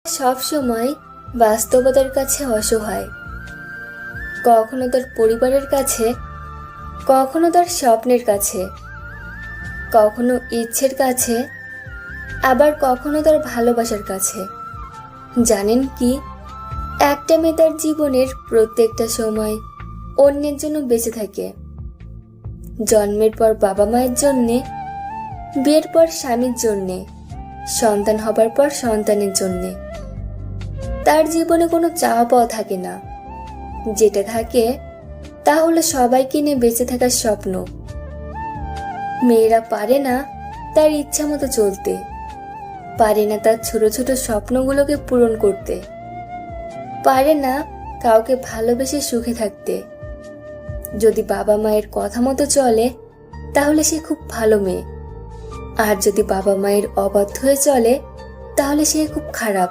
সব সময় বাস্তবতার কাছে অসহায়, কখনো তার পরিবারের কাছে, কখনো তার স্বপ্নের কাছে, কখনো ইচ্ছের কাছে, আবার কখনো তার ভালোবাসার কাছে। জানেন কি, একটা মেয়ে তার জীবনের প্রত্যেকটা সময় অন্যের জন্য বেঁচে থাকে। জন্মের পর বাবা মায়ের জন্যে, বিয়ের পর স্বামীর জন্যে, সন্তান হবার পর সন্তানের জন্যে। তার জীবনে কোনো চাওয়া পাওয়া থাকে না। যেটা থাকে তা হলো সবাইকে নিয়ে বেঁচে থাকার স্বপ্ন। মেয়েরা পারে না তার ইচ্ছা মতো চলতে, পারে না তার ছোট ছোট স্বপ্নগুলোকে পূরণ করতে, পারে না কাউকে ভালোবেসে সুখে থাকতে। যদি বাবা মায়ের কথা মতো চলে তাহলে সে খুব ভালো মেয়ে, আর যদি বাবা মায়ের অবাধ্য হয়ে চলে তাহলে সে খুব খারাপ।